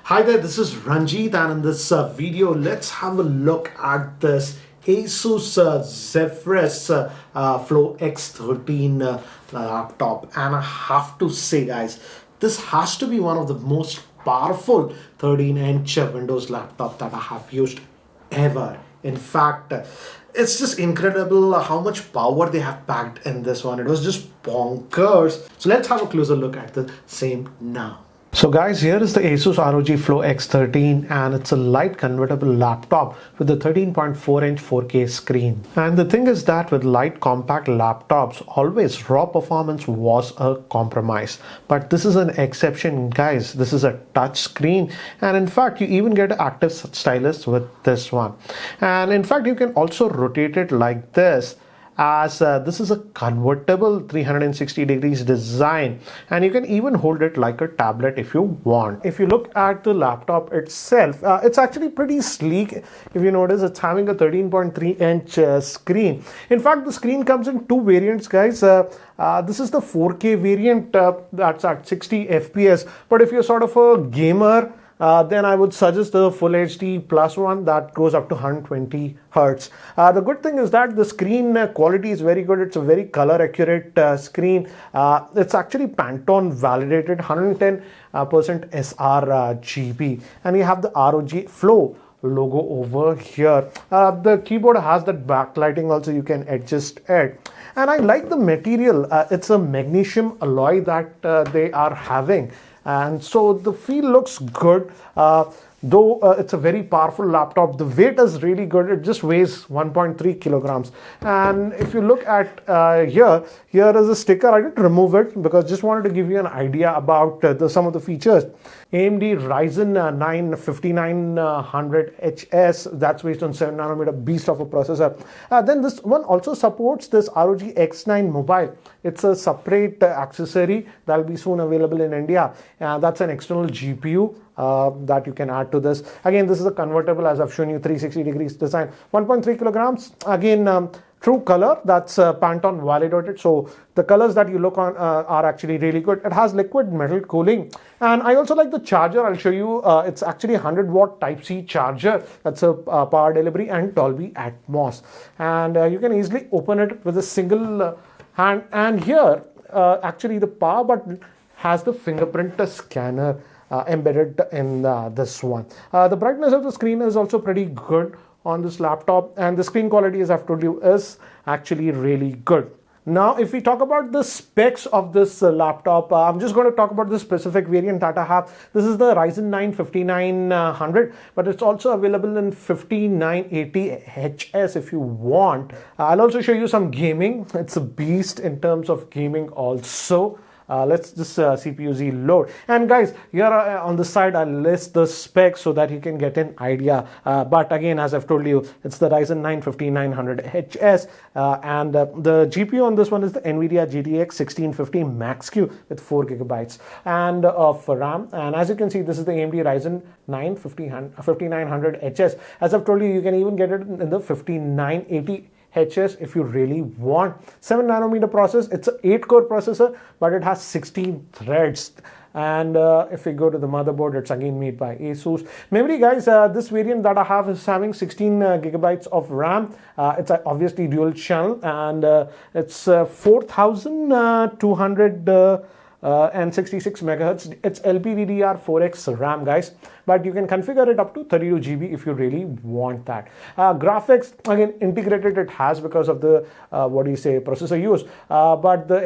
Hi there, this is Ranjit, and in this video, let's have a look at this Asus Zephyrus Flow X13 laptop. And I have to say, guys, this has to be one of the most powerful 13-inch Windows laptop that I have used ever. In fact, it's just incredible how much power they have packed in this one. It was just bonkers. So let's have a closer look at the same now. So guys, here is the Asus ROG Flow X13, and it's a light convertible laptop with a 13.4-inch 4K screen. And the thing is that with light compact laptops, always raw performance was a compromise. But this is an exception, guys. This is a touch screen, and in fact, you even get an active stylus with this one. And in fact, you can also rotate it like this, as this is a convertible 360 degrees design, and you can even hold it like a tablet if you want. If you look at the laptop itself, it's actually pretty sleek. If you notice, it's having a 13.3-inch screen. In fact, the screen comes in two variants, guys. This is the 4K variant that's at 60 FPS, but if you're sort of a gamer, then I would suggest the Full HD Plus one that goes up to 120 Hertz. The good thing is that the screen quality is very good. It's a very color accurate screen. It's actually Pantone validated, 110% sRGB, and you have the ROG Flow logo over here. The keyboard has that backlighting also, you can adjust it. And I like the material. It's a magnesium alloy that they are having. And so the feel looks good, though it's a very powerful laptop. The weight is really good. It just weighs 1.3 kilograms. And if you look at here is a sticker. I didn't remove it because just wanted to give you an idea about some of the features. AMD Ryzen 9 5900HS, that's based on 7nm beast of a processor. Then this one also supports this ROG X9 mobile. It's a separate accessory that will be soon available in India. That's an external GPU that you can add to this. Again, this is a convertible, as I've shown you, 360 degrees design. 1.3 kilograms. Again, true color, that's Pantone validated. So the colors that you look on are actually really good. It has liquid metal cooling. And I also like the charger. I'll show you. It's actually a 100-watt Type-C charger. That's a power delivery and Dolby Atmos. And you can easily open it with a single hand. And here, actually the power button has the fingerprint scanner embedded in this one. The brightness of the screen is also pretty good on this laptop, and the screen quality, as I've told you, is actually really good. Now, if we talk about the specs of this laptop, I'm just going to talk about the specific variant that I have. This is the Ryzen 9 5900, but it's also available in 5980HS if you want. I'll also show you some gaming. It's a beast in terms of gaming also. Let's just CPU-Z load. And guys, here on the side, I'll list the specs so that you can get an idea. But again, as I've told you, it's the Ryzen 9 5900HS. And the GPU on this one is the Nvidia GTX 1650 Max-Q with 4 gigabytes and of RAM. And as you can see, this is the AMD Ryzen 9 5900HS. As I've told you, you can even get it in the 5980HS if you really want. 7nm process. It's an 8-core processor, but it has 16 threads. And if we go to the motherboard, it's again made by Asus. Memory, guys, this variant that I have is having 16 gigabytes of RAM. It's obviously dual channel, and it's 4200 and 66 megahertz. It's LPDDR4X RAM, guys, but you can configure it up to 32 GB if you really want that. Graphics, again, integrated it has because of the processor use, but the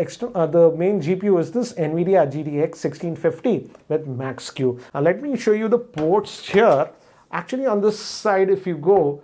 main GPU is this Nvidia GTX 1650 with Max-Q. Let me show you the ports here. Actually, on this side, if you go,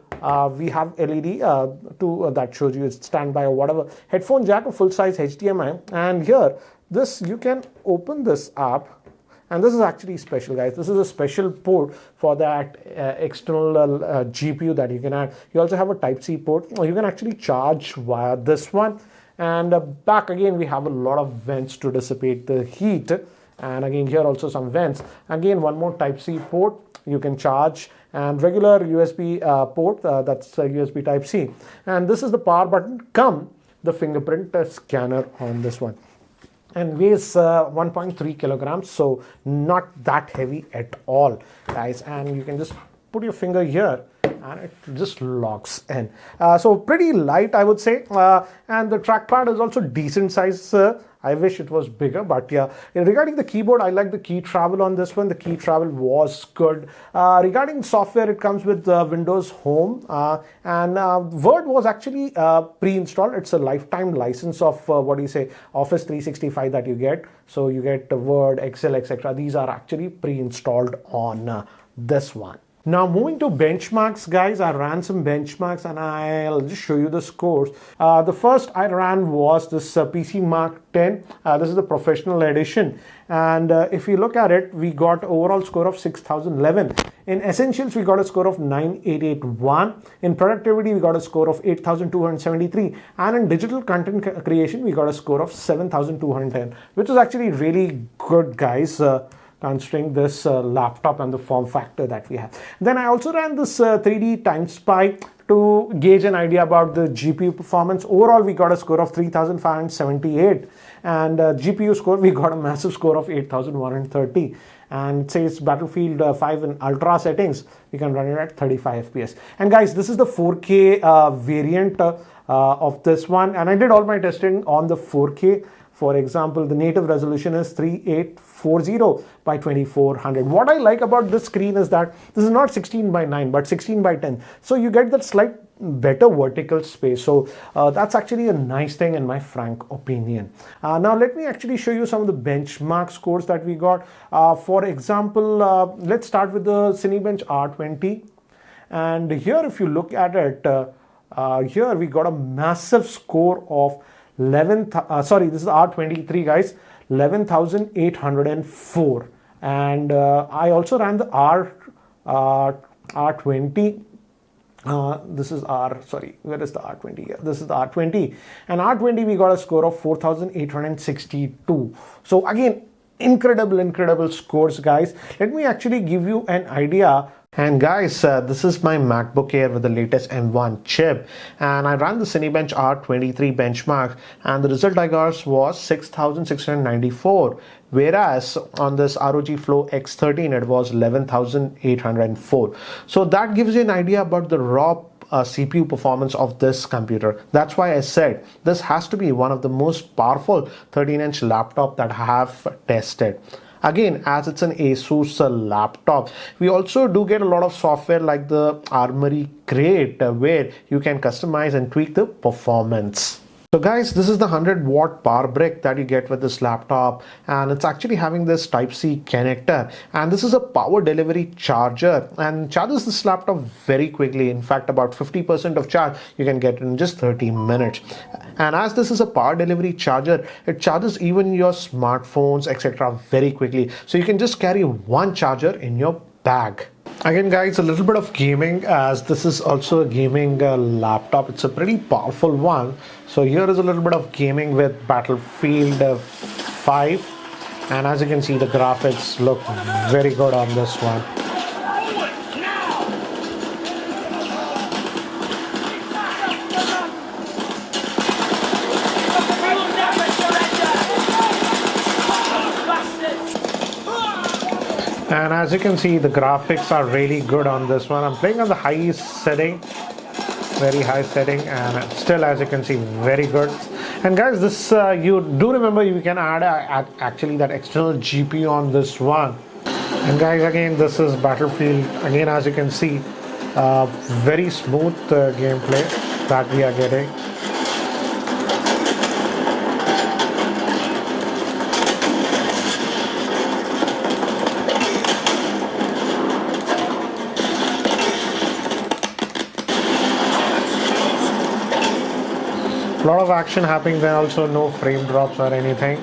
we have LED that shows you it's standby or whatever. Headphone jack, a full-size HDMI, and here, this, you can open this up, and this is actually special, guys. This is a special port for that external GPU that you can add. You also have a Type-C port, or you can actually charge via this one. And back again, we have a lot of vents to dissipate the heat. And again, here also some vents. Again, one more Type-C port you can charge, and regular USB port, that's USB Type-C. And this is the power button, come the fingerprint scanner on this one. and weighs 1.3 kilograms, so not that heavy at all, guys. And you can just put your finger here and it just locks in. So pretty light, I would say. And the trackpad is also decent size. I wish it was bigger, but yeah. Regarding the keyboard, I like the key travel on this one. The key travel was good. Regarding software, it comes with Windows Home, and Word was actually pre-installed. It's a lifetime license of Office 365 that you get. So you get Word, Excel, etc. These are actually pre-installed on this one. Now moving to benchmarks, guys, I ran some benchmarks and I'll just show you the scores. The first I ran was this PC Mark 10. This is the professional edition, and if you look at it, we got overall score of 6011. In essentials, we got a score of 9881. In productivity, we got a score of 8273, and in digital content creation, we got a score of 7210, which is actually really good, guys. Considering this laptop and the form factor that we have. Then I also ran this 3D time spy to gauge an idea about the GPU performance. Overall, we got a score of 3578, and GPU score, we got a massive score of 8130. And it says Battlefield 5 in ultra settings, we can run it at 35 FPS. And guys, this is the 4K variant of this one, and I did all my testing on the 4K. For example, the native resolution is 3840 by 2400. What I like about this screen is that this is not 16 by 9 but 16 by 10. So you get that slight better vertical space. So that's actually a nice thing in my frank opinion. Now let me actually show you some of the benchmark scores that we got. For example, let's start with the Cinebench R20. And here if you look at it, here we got a massive score of this is R23, guys, 11,804. And I also ran the R20. This is where is the R20? Yeah, this is the R20. And R20, we got a score of 4,862. So again, incredible scores, guys. Let me actually give you an idea. And guys, this is my MacBook Air with the latest M1 chip, and I ran the Cinebench R23 benchmark, and the result I got was 6,694, whereas on this ROG Flow X13 it was 11,804. So that gives you an idea about the raw CPU performance of this computer. That's why I said this has to be one of the most powerful 13-inch laptop that I have tested. Again, as it's an Asus laptop, we also do get a lot of software like the Armory Crate where you can customize and tweak the performance. So guys, this is the 100-watt power brick that you get with this laptop, and it's actually having this Type-C connector, and this is a power delivery charger and charges this laptop very quickly. In fact, about 50% of charge you can get in just 30 minutes. And as this is a power delivery charger, it charges even your smartphones, etc. very quickly. So you can just carry one charger in your bag. Again, guys, a little bit of gaming, as this is also a gaming laptop. It's a pretty powerful one. So here is a little bit of gaming with Battlefield 5, and as you can see, the graphics look very good on this one. And as you can see, the graphics are really good on this one. I'm playing on the highest setting, very high setting, and still, as you can see, very good. And guys, this you do remember you can add actually that external GPU on this one. And guys, again, this is Battlefield. Again, as you can see, very smooth gameplay that we are getting. A lot of action happening there, also no frame drops or anything.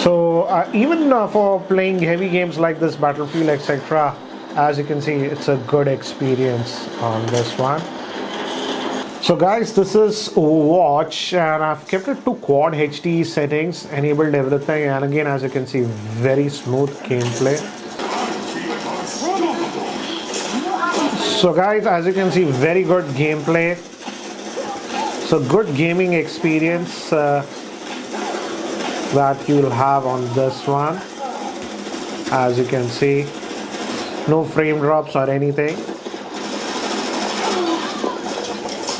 So even for playing heavy games like this, Battlefield, etc., as you can see, it's a good experience on this one. So guys, this is Overwatch, and I've kept it to quad HD settings, enabled everything, and again, as you can see, very smooth gameplay. So guys, as you can see, very good gameplay. So good gaming experience. that you'll have on this one. As you can see, no frame drops or anything.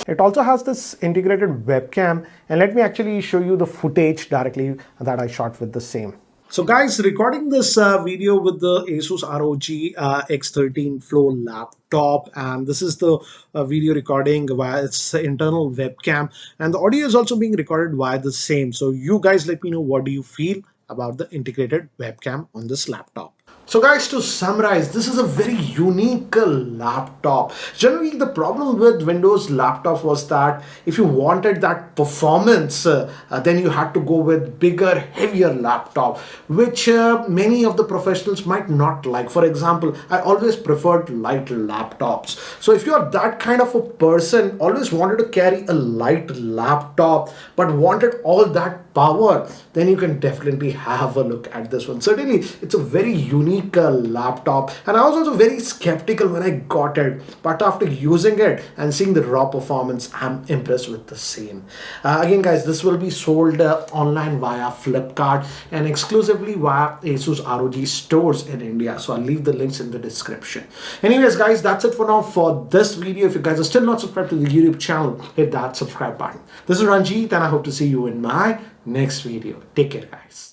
It also has this integrated webcam, and let me actually show you the footage directly that I shot with the same. So guys, recording this video with the Asus ROG X13 Flow laptop, and this is the video recording via its internal webcam, and the audio is also being recorded via the same. So you guys let me know, what do you feel about the integrated webcam on this laptop? So guys, to summarize, this is a very unique laptop. Generally, the problem with Windows laptops was that if you wanted that performance, then you had to go with bigger, heavier laptop, which many of the professionals might not like. For example, I always preferred light laptops. So if you're that kind of a person, always wanted to carry a light laptop, but wanted all that power, then you can definitely have a look at this one. Certainly, it's a very unique laptop, and I was also very skeptical when I got it, but after using it and seeing the raw performance, I'm impressed with the same. Again guys, this will be sold online via Flipkart and exclusively via Asus ROG stores in India, so I'll leave the links in the description. Anyways guys, that's it for now for this video. If you guys are still not subscribed to the YouTube channel, hit that subscribe button. This is Ranjit, and I hope to see you in my next video. Take care guys.